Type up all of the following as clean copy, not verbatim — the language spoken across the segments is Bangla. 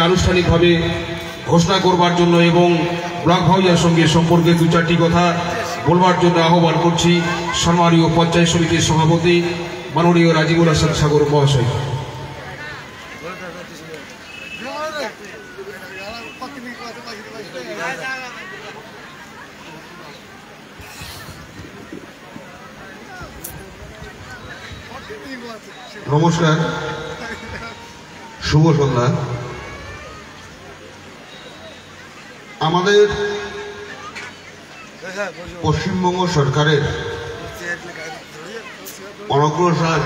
আনুষ্ঠানিকভাবে ঘোষণা করবার জন্য এবং ব্লক হাউসের সঙ্গে সম্পর্কে দু চারটি কথা বলবার জন্য আহ্বান করছি সম্মানীয় পঞ্চায়েত সমিতির সভাপতি মাননীয় রাজিবুল হাসান সাগর মহাশয়। নমস্কার, শুভ সন্ধ্যা। আমাদের পশ্চিমবঙ্গ সরকারের অনগ্রসর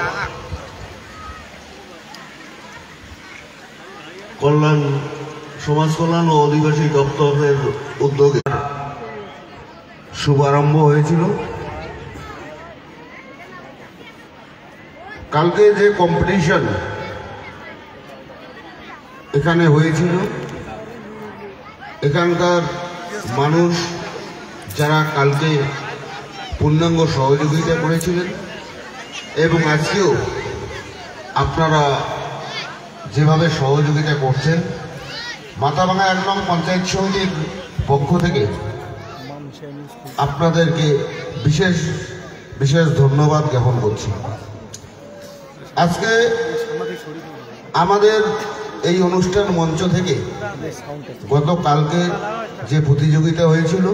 কল্যাণ সমাজ কল্যাণ ও আদিবাসী দপ্তরের উদ্যোগে শুভারম্ভ হয়েছিল। কালকে যে কম্পিটিশন এখানে হয়েছিল, এখানকার মানুষ যারা কালকে পূর্ণাঙ্গ সহযোগিতা করেছিলেন এবং আজকেও আপনারা যেভাবে সহযোগিতা করছেন, মাথাভাঙা 1 নং পঞ্চায়েত সমিতির পক্ষ থেকে আপনাদেরকে বিশেষ বিশেষ ধন্যবাদ জ্ঞাপন করছি। আজকে আমাদের এই অনুষ্ঠান মঞ্চ থেকে গতকালকে যে প্রতিযোগিতা হয়েছিল,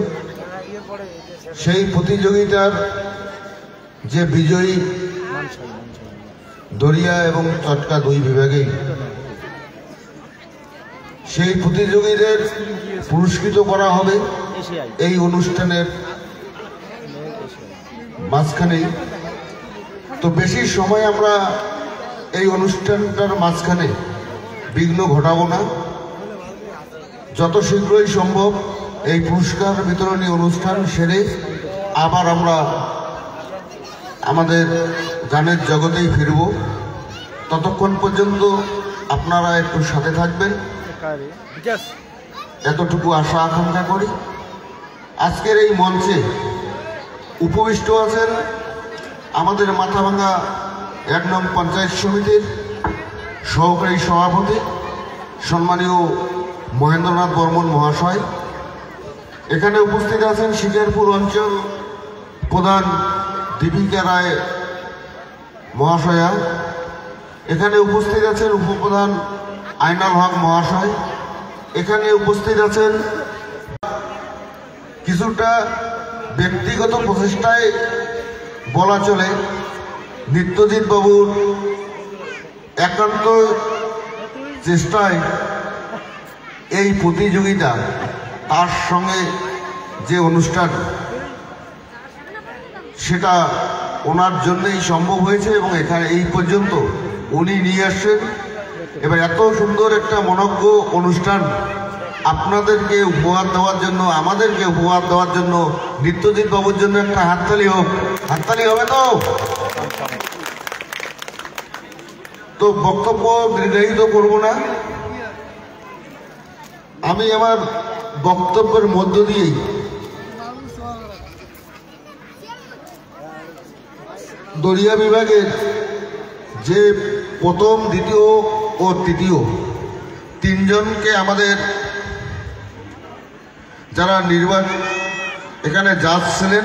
সেই প্রতিযোগিতার যে বিজয়ী দরিয়া এবং চটকা 2 বিভাগেই সেই প্রতিযোগীদের পুরস্কৃত করা হবে এই অনুষ্ঠানের মাঝখানেই। তো বেশি সময় আমরা এই অনুষ্ঠানটার মাঝখানে বিঘ্ন ঘটাবো না, যত শীঘ্রই সম্ভব এই পুরস্কার বিতরণী অনুষ্ঠান সেরে আবার আমরা আমাদের গানের জগতেই ফিরব। ততক্ষণ পর্যন্ত আপনারা একটু সাথে থাকবেন, এতটুকু আশা আকাঙ্ক্ষা করি। আজকের এই মঞ্চে উপবিষ্ট আছেন আমাদের মাথাভাঙা 1 নং পঞ্চায়েত সমিতির সহকারী সভাপতি সম্মানীয় মহেন্দ্রনাথ বর্মন মহাশয়। এখানে উপস্থিত আছেন শিকারপুর অঞ্চল প্রধান দীপিকা রায় মহাশয়া। এখানে উপস্থিত আছেন উপপ্রধান আইনাল হক মহাশয়। এখানে উপস্থিত আছেন কিছুটা ব্যক্তিগত প্রচেষ্টায় বলা চলে নিত্যজিৎ বাবুর একান্ত চেষ্টায় এই প্রতিযোগিতা, তার সঙ্গে যে অনুষ্ঠান, সেটা ওনার জন্যই সম্ভব হয়েছে এবং এখানে এই পর্যন্ত উনি নিয়ে আসছেন। এবার এত সুন্দর একটা মনজ্ঞ অনুষ্ঠান আপনাদেরকে উপহার দেওয়ার জন্য, আমাদেরকে উপহার দেওয়ার জন্য নিত্যজিৎ বাবুর জন্য একটা হাততালি হোক। হাততালি হবে তো? তো বক্তব্য দীর্ঘায়িত করব না, আমি আমার বক্তব্যের মধ্য দিয়েই দরিয়া বিভাগের যে প্রথম, দ্বিতীয় ও তৃতীয় 3 জনকে আমাদের যারা এখানে জাজ ছিলেন,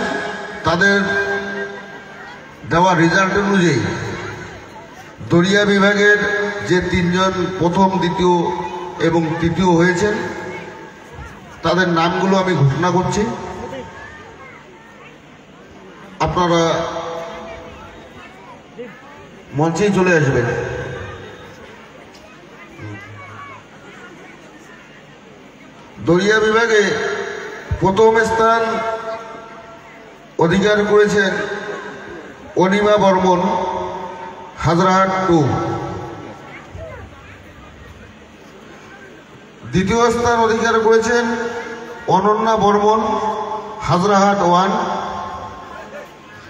তাদের দেওয়া রেজাল্ট অনুযায়ী দরিয়া বিভাগের যে 3 জন প্রথম, দ্বিতীয় এবং তৃতীয় হয়েছেন, তাদের নামগুলো আমি ঘোষণা করছি। আপনারা মঞ্চেই চলে আসবেন। দরিয়া বিভাগে প্রথম স্থান অধিকার করেছেন অনিমা বর্মন, হাজরাহাট 2। দ্বিতীয় স্থান অধিকার করেছেন অনন্যা বর্মন, হাজরাহাট 1।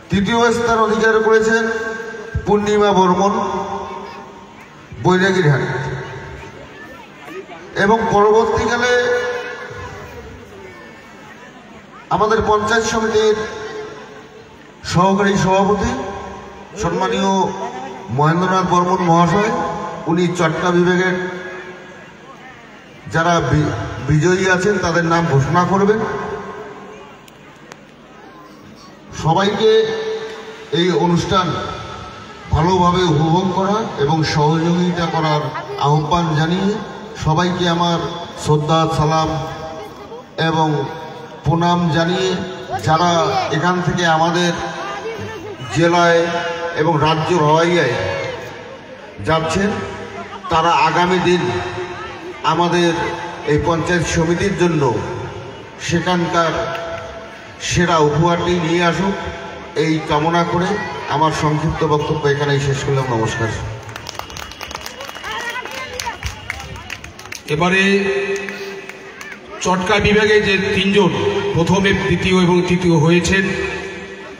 তৃতীয় স্থান অধিকার করেছেন পূর্ণিমা বর্মন, বৈরাগীরহাট। এবং পরবর্তীকালে আমাদের পঞ্চায়েত সমিতির সহকারী সভাপতি সম্মানীয় মহেন্দ্রনাথ বর্মন মহাশয়, উনি চট্টগ্রাম বিভাগের যারা বিজয়ী আছেন তাদের নাম ঘোষণা করবেন। সবাইকে এই অনুষ্ঠান ভালোভাবে উপভোগ করা এবং সহযোগিতা করার আহ্বান জানিয়ে সবাইকে আমার শ্রদ্ধা সালাম এবং প্রণাম জানিয়ে যারা এখান থেকে আমাদের জেলায় এবং রাজ্য রওয়াইয়ায় যাচ্ছেন তারা আগামী দিন আমাদের এই পঞ্চায়েত সমিতির জন্য সেখানকার সেরা উপহারটি নিয়ে আসুক এই কামনা করে আমার সংক্ষিপ্ত বক্তব্য এখানেই শেষ করলাম। নমস্কার। এবারে চটকা বিভাগে যে তিনজন প্রথমে, দ্বিতীয় এবং তৃতীয় হয়েছেন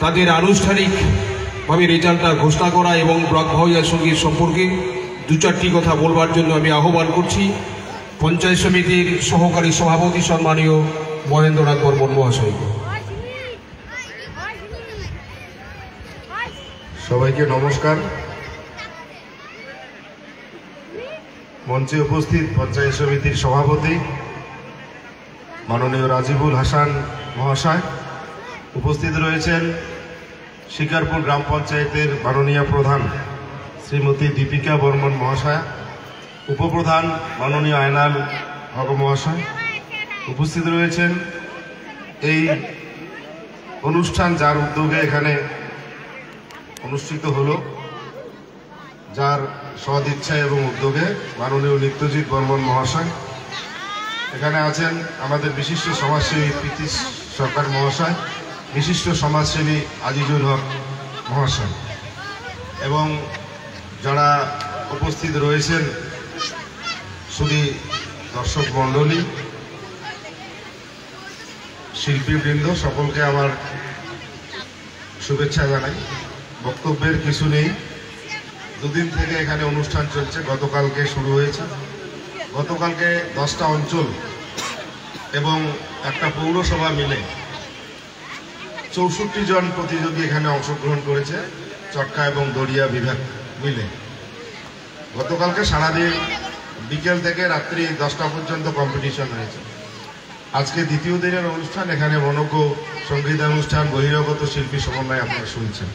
তাদের আনুষ্ঠানিকভাবে রেজাল্টটা ঘোষণা করা এবং ব্লক ভাওয়াইয়া সঙ্গীত সম্পর্কে দু চারটি কথা বলবার জন্য আমি আহ্বান করছি পঞ্চায়েত সমিতির সহকারী সভাপতি সম্মানীয় মহেন্দ্রনাথ বর্মন মহাশয়কে। সবাইকে নমস্কার। মঞ্চে উপস্থিত পঞ্চায়েত সমিতির সভাপতি মাননীয় রাজিবুল হাসান মহাশয়, উপস্থিত রয়েছেন শিকারপুর গ্রাম পঞ্চায়েতের মাননীয় প্রধান শ্রীমতী দীপিকা বর্মন মহাশয়, উপপ্রধান মাননীয় আয়নাল হক মহাশয়, উপস্থিত রয়েছেন এই অনুষ্ঠান যার উদ্যোগে এখানে অনুষ্ঠিত হলো, যার সদিচ্ছা এবং উদ্যোগে মাননীয় নিত্যজিৎ বর্মন মহাশয়, এখানে আছেন আমাদের বিশিষ্ট সমাজসেবী প্রীতি সরকার মহাশয়, বিশিষ্ট সমাজসেবী আজিজুল হক মহাশয় এবং যারা উপস্থিত রয়েছেন শুধু দর্শক মণ্ডলী, শিল্পীবৃন্দ, সকলকে আমার শুভেচ্ছা জানাই। বক্তব্যের কিছু নেই, দুদিন থেকে এখানে অনুষ্ঠান চলছে, গতকালকে শুরু হয়েছে। গতকালকে 10টা অঞ্চল এবং একটা পৌরসভা মিলে 64 জন প্রতিযোগী এখানে অংশগ্রহণ করেছে, চটকা এবং দড়িয়া বিভাগ মিলে। গতকালকে সারাদিন বিকেল থেকে রাত্রি 10টা পর্যন্ত কম্পিটিশন হয়েছে। আজকে দ্বিতীয় দিনের অনুষ্ঠান, এখানে মনোজ্ঞ সঙ্গীতানুষ্ঠান, বহিরাগত শিল্পী সমন্বয় আপনারা শুনছেন।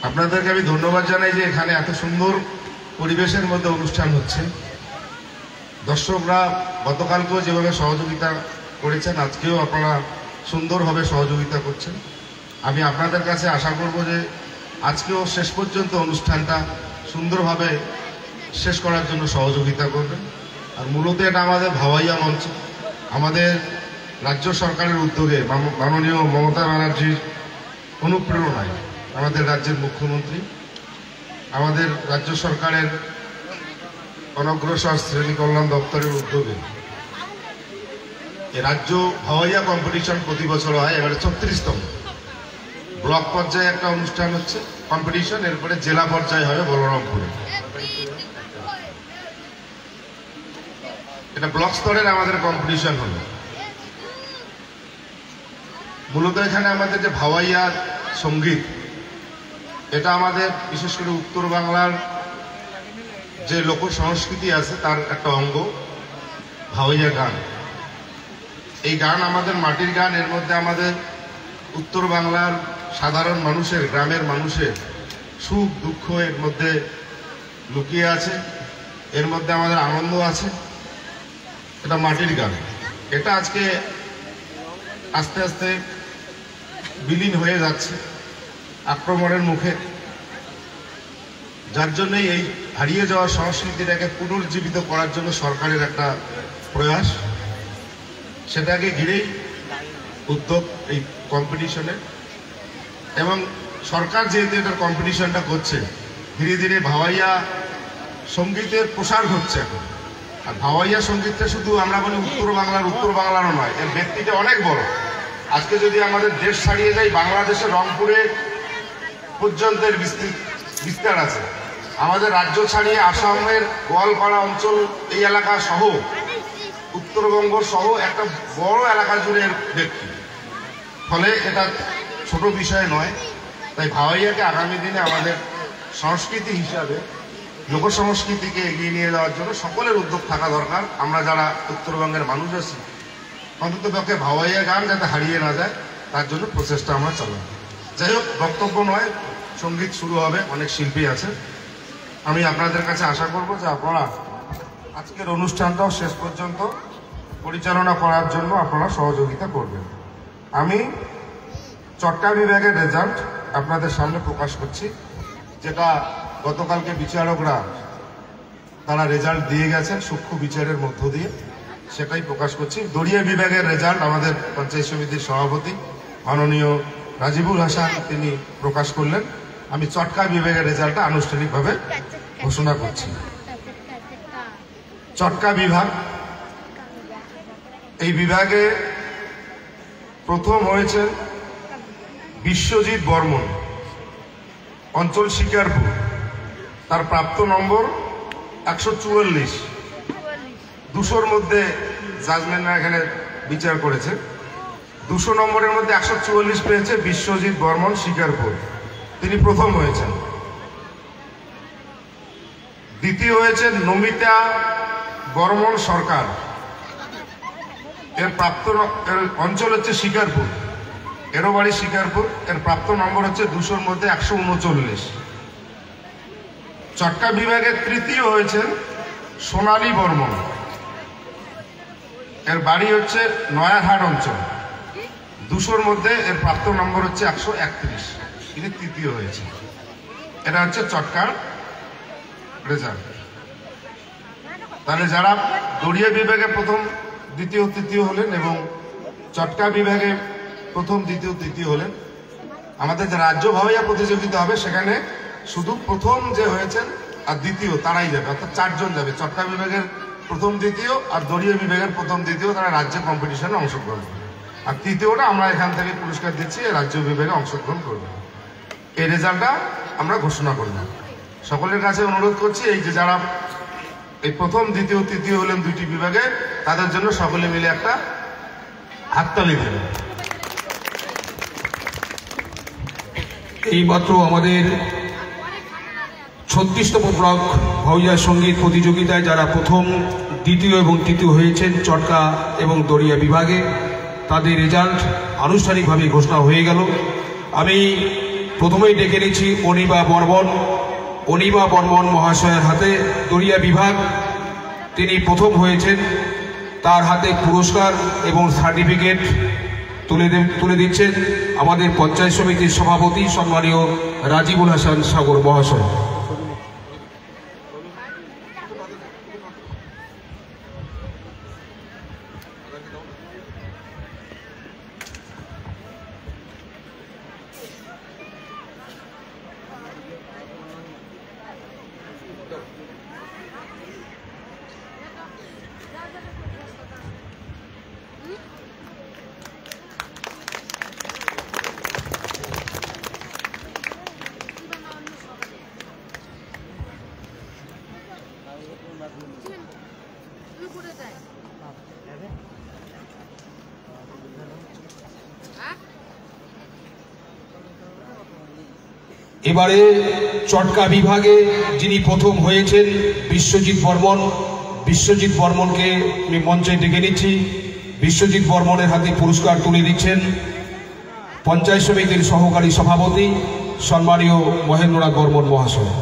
আপনাদেরকে আমি ধন্যবাদ জানাই যে এখানে এত সুন্দর পরিবেশের মধ্যে অনুষ্ঠান হচ্ছে। দর্শকরা গতকালকেও যেভাবে সহযোগিতা করেছেন, আজকেও আপনারা সুন্দরভাবে সহযোগিতা করছেন। আমি আপনাদের কাছে আশা করব যে আজকেও শেষ পর্যন্ত অনুষ্ঠানটা সুন্দরভাবে শেষ করার জন্য সহযোগিতা করবেন। আর মূলত এটা আমাদের ভাওয়াইয়া মঞ্চ, আমাদের রাজ্য সরকারের উদ্যোগে, মাননীয় মমতা ব্যানার্জির অনুপ্রেরণায়, আমাদের রাজ্যের মুখ্যমন্ত্রী, আমাদের রাজ্য সরকারের অনগ্রসর শ্রেণী কল্যাণ দপ্তরের উদ্যোগে রাজ্য ভাওয়াইয়া কম্পিটিশন প্রতি বছর হয়। এবারে 36তম ব্লক পর্যায়ে একটা অনুষ্ঠান হচ্ছে কম্পিটিশন, এরপরে জেলা পর্যায়ে হবে বলরামপুরে। এটা ব্লক স্তরের আমাদের কম্পিটিশন হলো। মূলত এখানে আমাদের যে ভাওয়াইয়া সঙ্গীত, এটা আমাদের বিশেষ করে উত্তর বাংলার যে লোক সংস্কৃতি আছে তার একটা অঙ্গ ভাওয়াইয়া গান। এই গান আমাদের মাটির গান, এর মধ্যে আমাদের উত্তর বাংলার সাধারণ মানুষের, গ্রামের মানুষের সুখ দুঃখ এর মধ্যে লুকিয়ে আছে, এর মধ্যে আমাদের আনন্দ আছে। এটা মাটির গান, এটা আজকে আস্তে আস্তে বিলীন হয়ে যাচ্ছে আক্রমণের মুখে, যার জন্যই এই হারিয়ে যাওয়া সংস্কৃতিটাকে পুনর্জীবিত করার জন্য সরকারের একটা প্রয়াস, সেটাকে ঘিরেই উদ্যোগ এই কম্পিটিশনে। এবং সরকার যেহেতু এটার কম্পিটিশনটা করছে, ধীরে ধীরে ভাওয়াইয়া সঙ্গীতের প্রসার হচ্ছে এখন। আর ভাওয়াইয়া সঙ্গীতটা শুধু আমরা বলি উত্তর বাংলারও নয়, এর ব্যক্তিটা অনেক বড়। আজকে যদি আমাদের দেশ ছাড়িয়ে যাই, বাংলাদেশের রংপুরে পর্যন্ত এর বিস্তার আছে। আমাদের রাজ্য ছাড়িয়ে আসামের গোয়ালপাড়া অঞ্চল, এই এলাকা সহ উত্তরবঙ্গ সহ একটা বড় এলাকা জুড়ে ব্যক্তি, ফলে এটা ছোট বিষয় নয়। তাই ভাওয়াইয়াকে আগামী দিনে আমাদের সংস্কৃতি হিসাবে লোকসংস্কৃতিকে এগিয়ে নিয়ে যাওয়ার জন্য সকলের উদ্যোগ থাকা দরকার। আমরা যারা উত্তরবঙ্গের মানুষ আছি, অন্তত পক্ষে ভাওয়াইয়া গান যাতে হারিয়ে না যায় তার জন্য প্রচেষ্টা আমরা চালাই। যাই হোক, বক্তব্য নয়, সঙ্গীত শুরু হবে, অনেক শিল্পী আছে। আমি আপনাদের কাছে আশা করব যে আপনারা আজকের অনুষ্ঠানটাও শেষ পর্যন্ত পরিচালনা করার জন্য আপনারা সহযোগিতা করবেন। আমি চট্টগ্রাম বিভাগের রেজাল্ট আপনাদের সামনে প্রকাশ করছি, যেটা গতকালকে বিচারকরা তারা রেজাল্ট দিয়ে গেছেন সূক্ষ্ম বিচারের মধ্য দিয়ে, সেটাই প্রকাশ করছি। দড়িয়া বিভাগের রেজাল্ট আমাদের পঞ্চায়েত সমিতির সভাপতি মাননীয় রাজিবুল হাসান তিনি প্রকাশ করলেন। আমি চট্টগ্রাম বিভাগের রেজাল্টটা আনুষ্ঠানিকভাবে ঘোষণা করছি। চট্টগ্রাম বিভাগ, এই বিভাগে প্রথম হয়েছেন বিশ্বজিৎ বর্মন, অঞ্চল শিকারপুর। তার প্রাপ্ত নম্বর 144। 200-র মধ্যে জাজমেন্টরা এখানে বিচার করেছে। 200 নম্বরের মধ্যে 144 পেয়েছে বিশ্বজিৎ বর্মন, শিকারপুর। তিনি প্রথম হয়েছেন। দ্বিতীয় হয়েছেন নমিতা বর্মন সরকার, এর প্রাপ্ত অঞ্চল হচ্ছে শিকারপুর, এরও বাড়ি শিকারপুর। এর প্রাপ্ত নম্বর হচ্ছে 200-র মধ্যে 139। চট্টগ্রাম বিভাগের তৃতীয় হয়েছেন সোনালী বর্মন, এর বাড়ি হচ্ছে নয়ারহাট অঞ্চল। 200-র মধ্যে এর প্রাপ্ত নম্বর হচ্ছে 131। তিনি তৃতীয় হয়েছে। এটা হচ্ছে চট্টগ্রাম রেজাল্ট। তাহলে যারা দড়িয়া বিভাগে প্রথম, দ্বিতীয়, তৃতীয় হলেন এবং চট্টগ্রাম বিভাগে প্রথম, দ্বিতীয়, তৃতীয় হলেন, আমাদের যে রাজ্য ভাওয়াইয়া প্রতিযোগিতা হবে সেখানে শুধু প্রথম যে হয়েছেন আর দ্বিতীয় তারাই যাবে, অর্থাৎ 4 জন যাবে। চট্টগ্রাম বিভাগের প্রথম, দ্বিতীয় আর দড়িয়া বিভাগের প্রথম, দ্বিতীয়, তারা রাজ্য কম্পিটিশনে অংশগ্রহণ করবে। আর তৃতীয়টা আমরা এখান থেকে পুরস্কার দিচ্ছি, রাজ্য বিভাগে অংশগ্রহণ করবে। এই রেজাল্টটা আমরা ঘোষণা করলাম। সকলের কাছে অনুরোধ করছি, এই যে যারা এই প্রথম, দ্বিতীয়, তৃতীয় হলেন 2টি বিভাগে, তাদের জন্য সকলে মিলে একটা হাততালি দেবেন। এইমাত্র আমাদের 36তম ব্লক ভাওয়াইয়া সঙ্গীত প্রতিযোগিতায় যারা প্রথম, দ্বিতীয় এবং তৃতীয় হয়েছেন চটকা এবং দড়িয়া বিভাগে, তাদের রেজাল্ট আনুষ্ঠানিকভাবে ঘোষণা হয়ে গেল। আমি প্রথমেই ডেকে নিচ্ছি অনিমা বর্মন মহাশয়ের হাতে, দড়িয়া বিভাগ। তিনি প্রথম হয়েছেন, তার হাতে পুরস্কার এবং সার্টিফিকেট তুলে দিচ্ছেন আমাদের পঞ্চায়েত সমিতির সভাপতি সম্মানীয় রাজিবুল হাসান সাগর মহাশয়। এবারে চটকা বিভাগে যিনি প্রথম হয়েছেন বিশ্বজিৎ বর্মনকে আমি মঞ্চে ডেকে নিচ্ছি। বিশ্বজিৎ বর্মনের হাতে পুরস্কার তুলে দিচ্ছেন পঞ্চায়েত সমিতির সহকারী সভাপতি সম্মানীয় মহেন্দ্রনাথ বর্মন মহাশয়।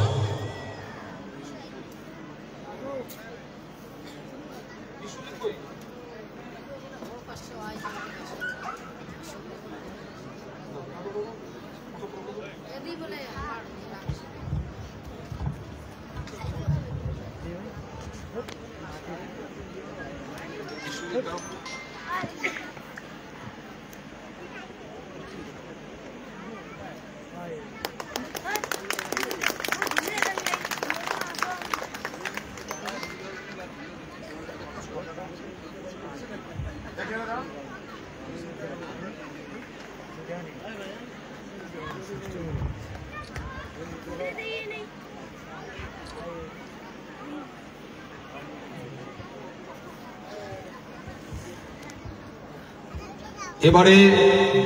এবারে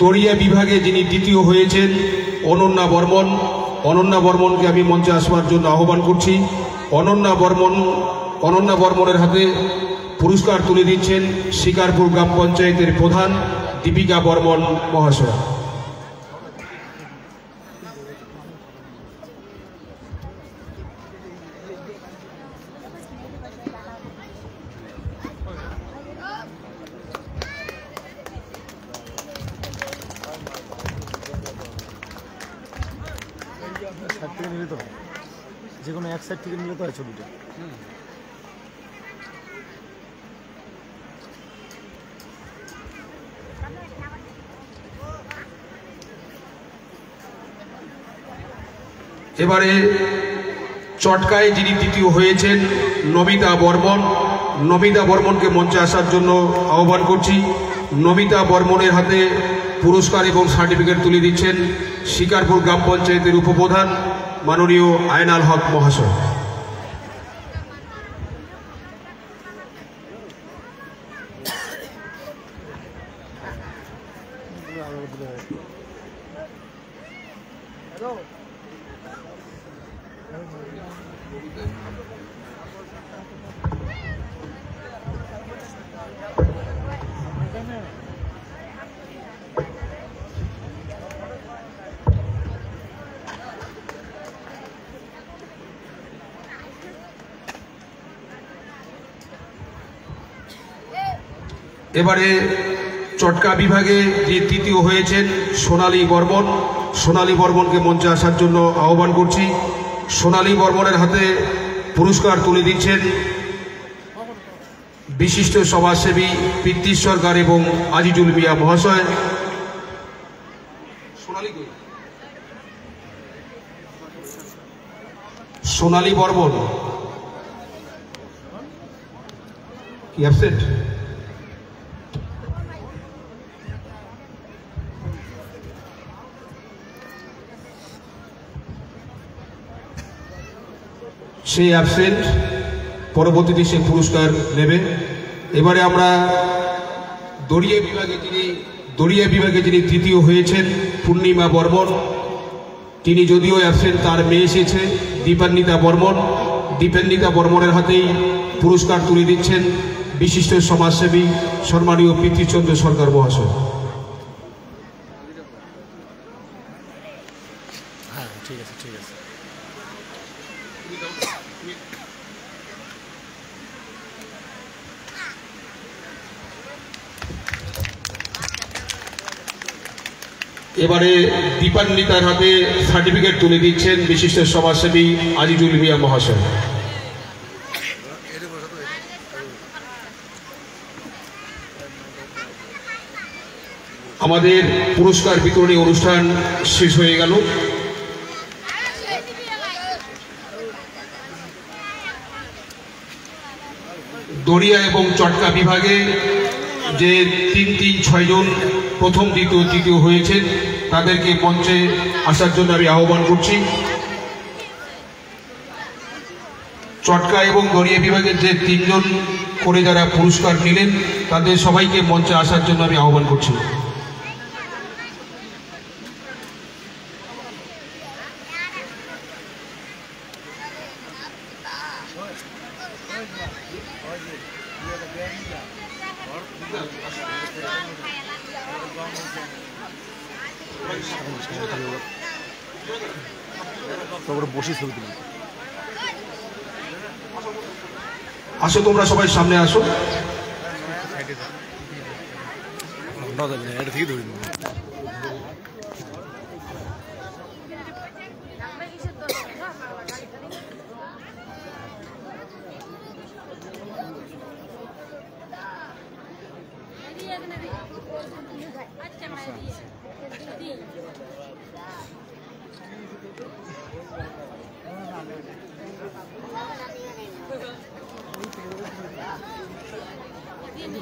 দড়িয়া বিভাগে যিনি দ্বিতীয় হয়েছেন অনন্যা বর্মনকে আমি মঞ্চে আসবার জন্য আহ্বান করছি। অনন্যা বর্মনের হাতে পুরস্কার তুলে দিচ্ছেন শিকারপুর গ্রাম পঞ্চায়েতের প্রধান দীপিকা বর্মন মহাশয়। সাইড থেকে নিলে তো যে কোনো এক সাইড থেকে নিলে তো হয় ছবিটা। এবারে চটকায় যিনি তৃতীয় হয়েছেন নমিতা বর্মনকে মঞ্চে আসার জন্য আহ্বান করছি। নমিতা বর্মনের হাতে পুরস্কার এবং সার্টিফিকেট তুলে দিচ্ছেন শিকারপুর গ্রাম পঞ্চায়েতের উপপ্রধান মাননীয় আয়নাল হক মহাশয়। এবারে চটকা বিভাগে যে তৃতীয় হয়েছেন সোনালী বর্মনকে মঞ্চে আসার জন্য আহ্বান করছি। সোনালী বর্মনের হাতে পুরস্কার তুলে দিচ্ছেন বিশিষ্ট সমাজসেবী পিতৃ সরকার এবং আজিজুল মিয়া মহাশয়। সোনালী বর্মন কি অ্যাবসেন্ট? সেই অ্যাবসেন্ট, পরবর্তীতে সে পুরস্কার নেবে। এবারে আমরা দড়িয়া বিভাগে যিনি তৃতীয় হয়েছেন পূর্ণিমা বর্মন, তিনি যদিও অ্যাবসেন্ট, তার মেয়ে এসেছে দীপান্বিতা বর্মনের হাতেই পুরস্কার তুলে দিচ্ছেন বিশিষ্ট সমাজসেবী সম্মানীয় পিতৃচন্দ্র সরকার মহাশয়। হ্যাঁ ঠিক আছে ঠিক আছে। এবারে দীপান্বিতার হাতে সার্টিফিকেট তুলে দিচ্ছেন বিশিষ্ট সমাজসেবী আজিজুল মিয়া মহাশয়। আমাদের পুরস্কার বিতরণী অনুষ্ঠান শেষ হয়ে গেল। দড়িয়া এবং চটকা বিভাগে যে 3-6 জন প্রথম দ্বিতীয় তৃতীয় হয়েছেন তাদেরকে মঞ্চে আসার জন্য আমি আহ্বান করছি। চটকা এবং দড়িয়া বিভাগের যে 3 জন করে যারা পুরস্কার নিলেন তাদের সবাইকে মঞ্চে আসার জন্য আমি আহ্বান করছি। বসে ছবি তুলি। আসো তোমরা সবাই সামনে আসো। এটা থেকে ধরি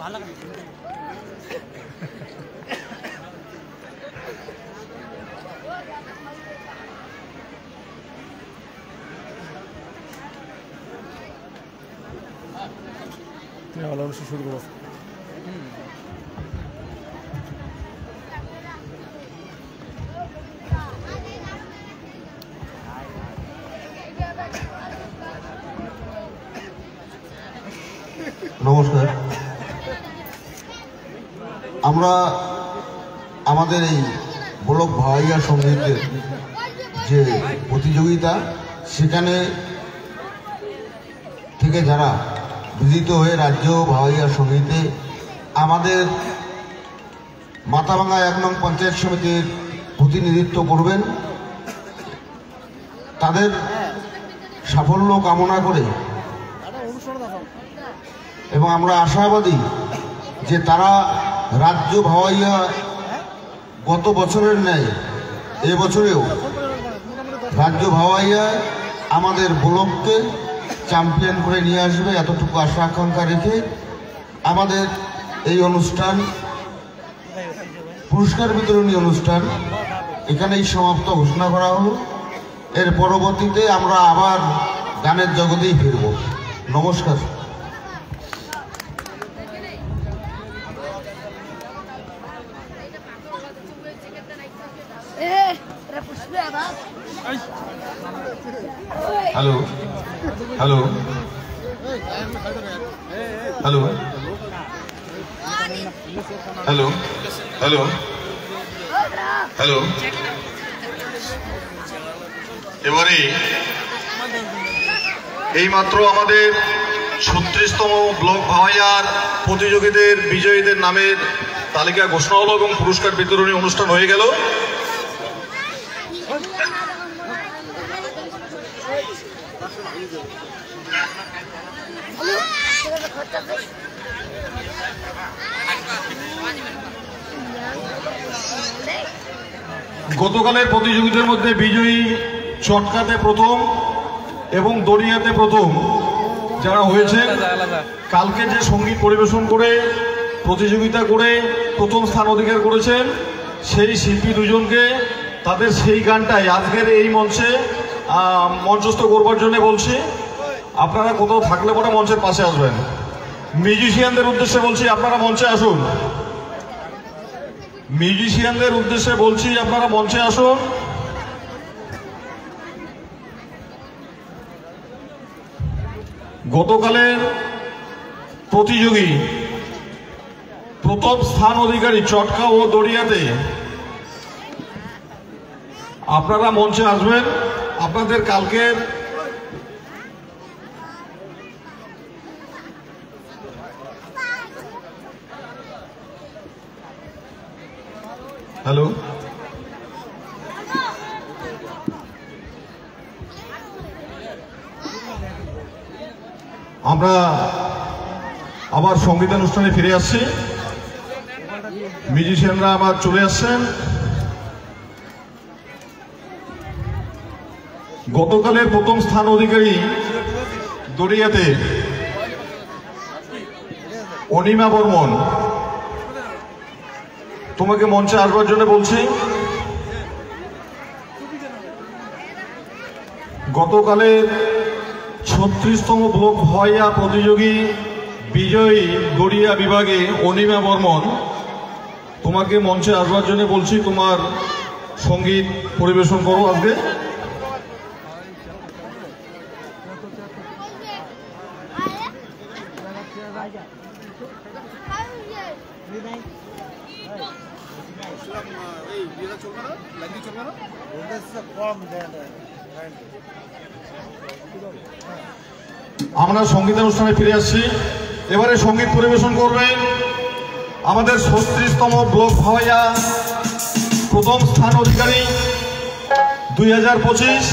ভালো ভালো শুরু করো। নমস্কার। আমরা আমাদের এই ব্লক ভাওয়াইয়া সঙ্গীতের যে প্রতিযোগিতা, সেখানে থেকে যারা বিজিত হয়ে রাজ্য ভাওয়াইয়া সঙ্গীতে আমাদের মাথাভাঙা 1 নং পঞ্চায়েত সমিতির প্রতিনিধিত্ব করবেন, তাদের সাফল্য কামনা করে এবং আমরা আশাবাদী যে তারা রাজ্য ভাওয়াইয়া গত বছরের ন্যায় এবছরেও রাজ্য ভাওয়াইয়া আমাদের ব্লককে চ্যাম্পিয়ন করে নিয়ে আসবে, এতটুকু আশা আকাঙ্ক্ষা রেখে আমাদের এই অনুষ্ঠান, পুরস্কার বিতরণী অনুষ্ঠান এখানেই সমাপ্ত ঘোষণা করা হলো। এর পরবর্তীতে আমরা আবার গানের জগতেই ফিরব। নমস্কার। Hello hello hello hello hello hello এবারে এইমাত্র আমাদের 36তম ব্লক ভাওয়াইয়ার প্রতিযোগীদের বিজয়ীদের নামের তালিকা ঘোষণা হলো এবং পুরস্কার বিতরণী অনুষ্ঠান হয়ে গেল। গতকালের প্রতিযোগিতার মধ্যে বিজয়ী চটকাতে প্রথম এবং দড়িয়াতে প্রথম যারা হয়েছে, কালকে যে সঙ্গীত পরিবেশন করে প্রতিযোগিতা করে প্রথম স্থান অধিকার করেছেন সেই শিল্পী দুজনকে তাদের সেই গানটাই আজকের এই মঞ্চে মঞ্চস্থ করবার জন্য বলছি। আপনারা কোথাও থাকলে পরে মঞ্চের পাশে আসবেন। মিউজিশিয়ানদের উদ্দেশ্যে বলছি আপনারা মঞ্চে আসুন। মিউজিশিয়ানদের উদ্দেশ্যে বলছি আপনারা মঞ্চে আসুন। গতকালের প্রতিযোগী প্রথম স্থান অধিকারী চটকা ও দড়িয়াতে আপনারা মঞ্চে আসবেন। আপনাদের কালকের হ্যালো আমরা আবার সঙ্গীত অনুষ্ঠানে ফিরে আসছি। মিউজিশিয়ানরা আবার চলে আসছেন। গতকালের প্রথম স্থান অধিকারী দড়িয়াতে অনিমা বর্মন, তোমাকে মঞ্চে আসবার জন্য বলছি। গতকালের 36তম ব্লক ভাওয়াইয়া প্রতিযোগী বিজয়ী দড়িয়া বিভাগে অনিমা বর্মন, তোমাকে মঞ্চে আসবার জন্য বলছি। তোমার সঙ্গীত পরিবেশন করো আজকে। আমরা সঙ্গীত অনুষ্ঠানে ফিরে আসছি। এবারে সঙ্গীত পরিবেশন করবেন আমাদের 36তম ব্লক ভাওয়াইয়া প্রথম স্থান অধিকারী 2025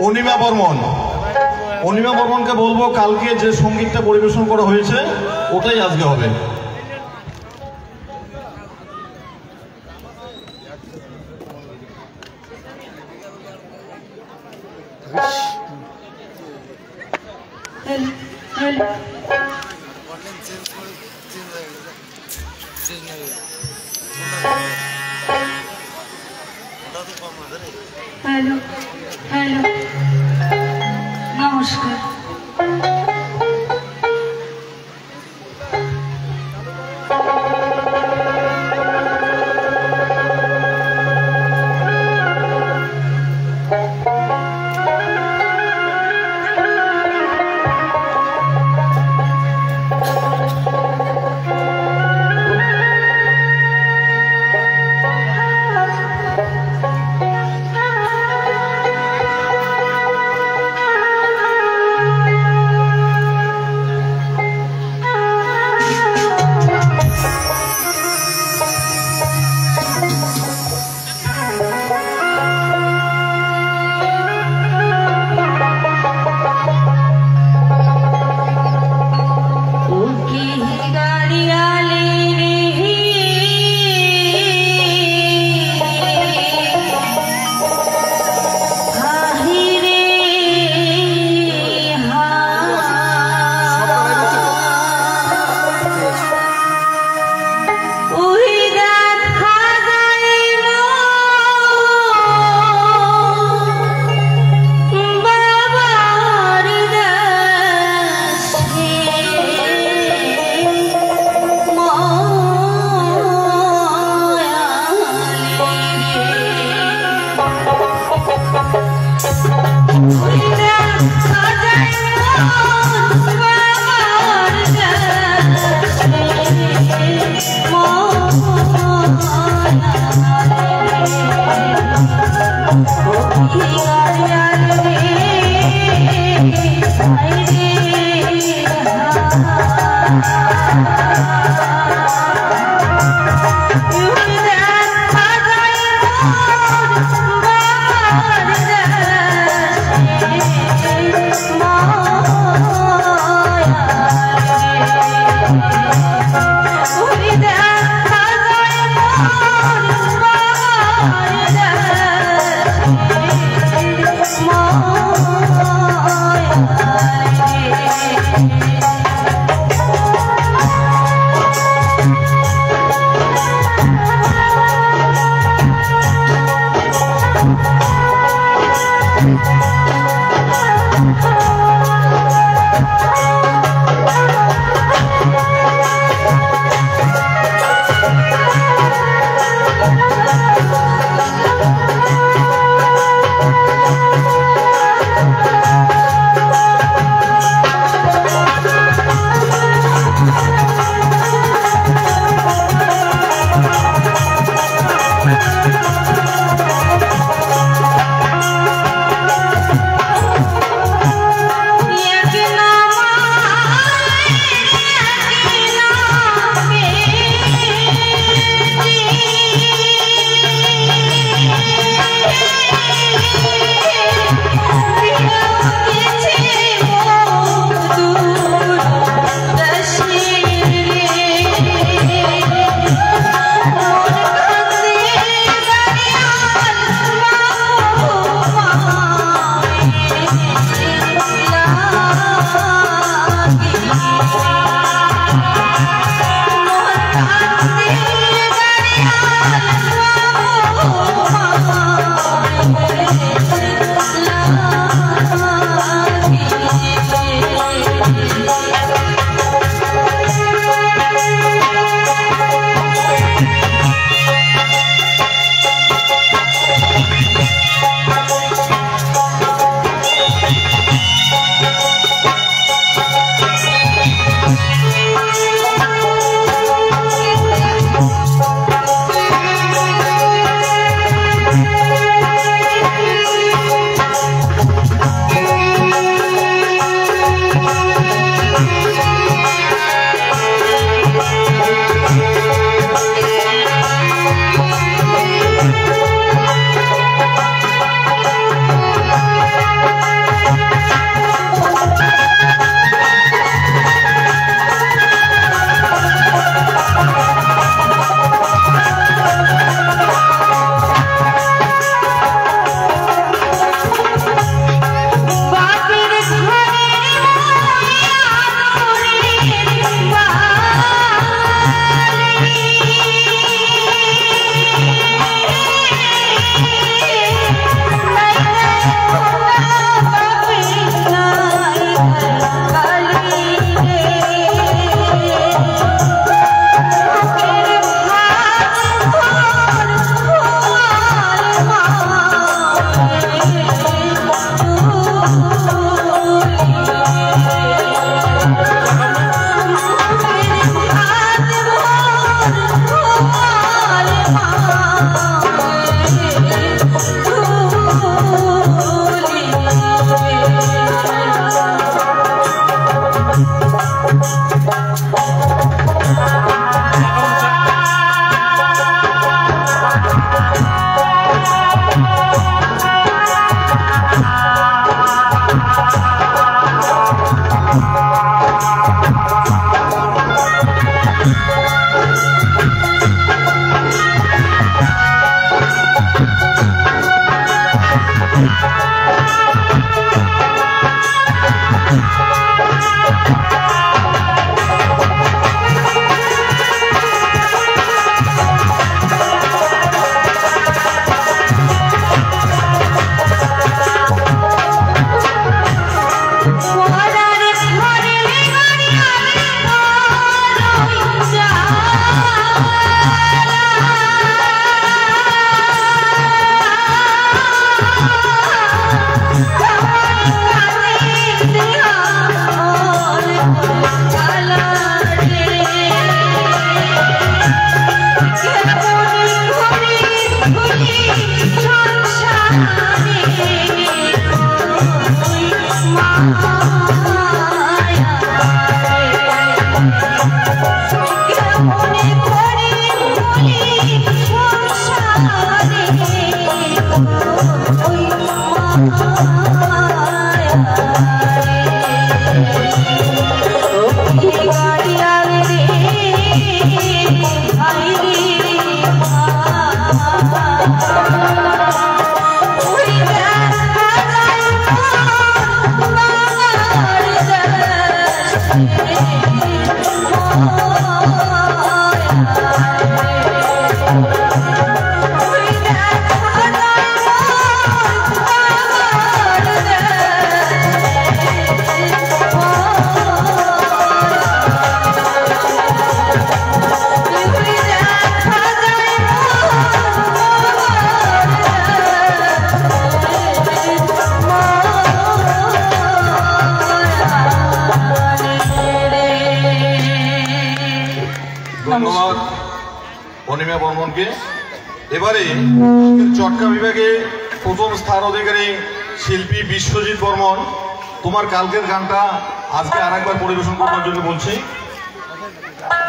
অনিমা বর্মন। অনিমা বর্মনকে বলবো কালকে যে সঙ্গীতটা পরিবেশন করা হয়েছে ওটাই আজকে হবে। হ্যালো হ্যালো নমস্কার। ধন্যবাদ অনিমা বর্মনকে। এবারে চটকা বিভাগে প্রথম স্থান অধিকারী শিল্পী বিশ্বজিৎ বর্মন, তোমার কালকের গানটা আজকে আরেকবার পরিবেশন করবার জন্য বলছি,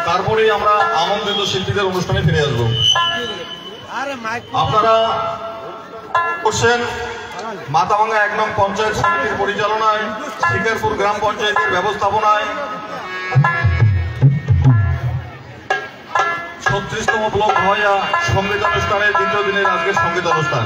তারপরেই আমরা আমন্ত্রিত শিল্পীদের অনুষ্ঠানে ফিরে আসবো। আপনারা করছেন মাথাভাঙ্গা ১ নং পঞ্চায়েত সমিতির পরিচালনায়, শিকারপুর গ্রাম পঞ্চায়েতের ব্যবস্থাপনায় ৩৬তম ব্লক হওয়া সঙ্গীতানুষ্ঠানের দ্বিতীয় দিনের আজকের সঙ্গীতানুষ্ঠান।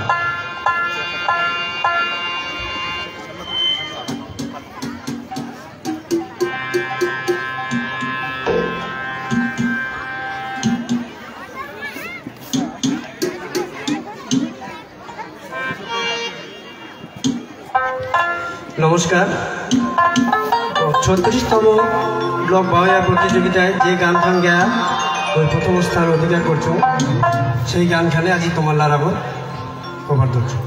নমস্কার। ৩৬তম ব্লক ভাওয়া প্রতিযোগিতায় যে গান ভাঙ্গা ওই প্রথম স্থান অধিকার করছো, সেই গানখানে আজি তোমার লারাবো কভার ধরছো।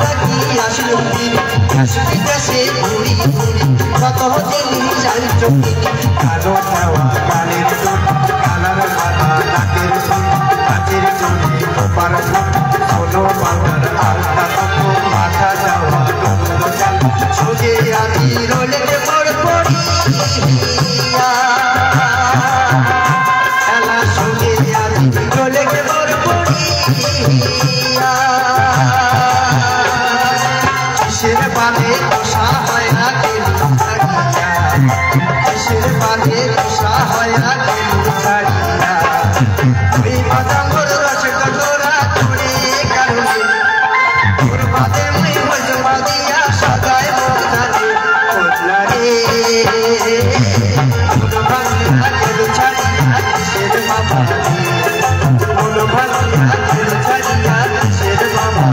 থাকি আসলো দেশে ঘুরি ঘুরি কত জিনিস আর চোখে কালো দেওয়া গানের চোখ কালার মাথা নাকের চোখ কাচের চোখে কোপার সোনো বাংলার আলতা তত মাথা যাওয়া সোজে আদি রোলে পড় পড়িয়া খেলা সোজে আদি রোলে পড় পড়িয়া কিসের বাদে দশা হয় না গেলু ছাড়িয়া কিসের বাদে দশা হয় না গেলু ছাড়িয়া ওই বাদামর রস কটোরা তোরে কারণে তোর বাদে মুই ভজমা দিয়া সদায় মোদারে কোটলা রে তোর বাংলা গেলু ছাড়িয়া কিসের বাবা তোর বাংলা গেলু ছাড়িয়া কিসের বাবা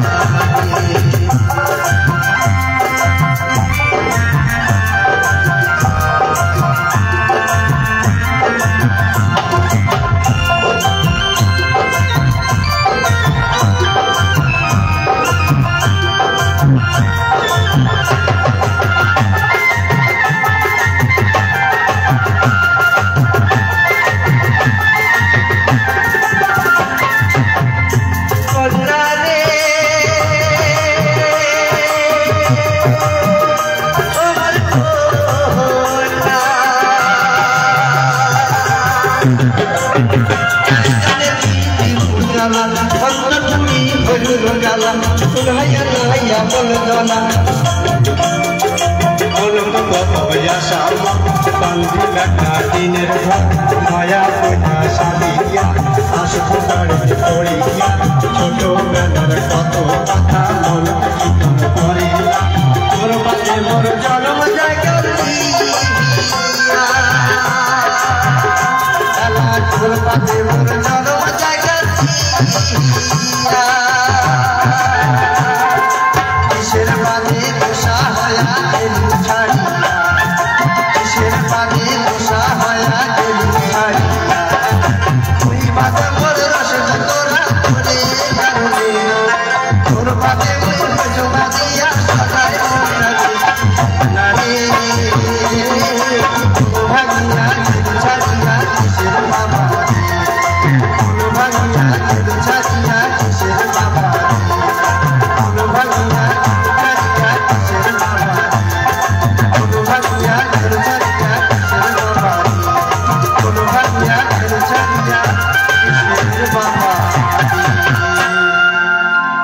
দিনের মায়া পয়সা সাদিয়া আসবো বাড়িতে পড়িয়া ছোটবেলার কত কথা মনে করে তোর পাশে মোর জন্ম জায়গা তোর পাশে মোর জন্ম জায়গা কিসের বাদে দোষা হয়া গেলু ছাড়িয়া কিসের বাদে দোষা হয়া গেলু ছাড়িয়া ওই বাদে মোর রস তোরা তোরে কারণে তোর বাদে ওই ভজমা দিয়া সদায় মোরারে নারে ভাগিয়া গেলু ছাড়িয়া কিসের বাবা ভাগিয়া গেলু ছাড়িয়া কিসের বাবা ভাগিয়া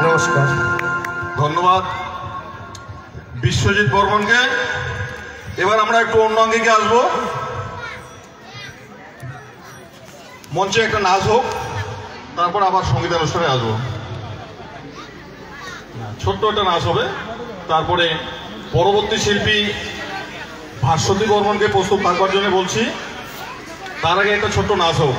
নমস্কার ধন্যবাদ বিশ্বজিৎ বর্মনকে। এবার আমরা একটু অন্য অঙ্গিকে আসবো। মঞ্চে একটা নাচ হোক, তারপর আবার সঙ্গীতানুষ্ঠানে আসবো। ছোট্ট একটা নাচ হবে, তারপরে পরবর্তী শিল্পী ভাস্বতী বর্মনকে প্রস্তুত থাকবার জন্য বলছি। তার আগে একটা ছোট্ট নাচ হোক।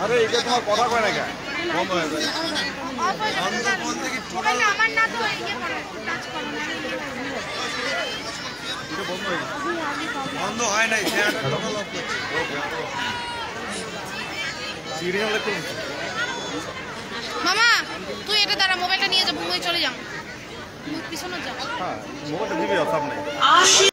আরে এটা তোমার কথা কয় না কেন বন্ধ হয়ে যায় মোবাইল আমার না তো এই টাচ করো না এটা বন্ধ হয়ে গেছে বন্ধ হয় নাই সিরিয়াল একটু চলে যাও পিছনে যাও হ্যাঁ মোবাইলটা দিবি সামনে আশি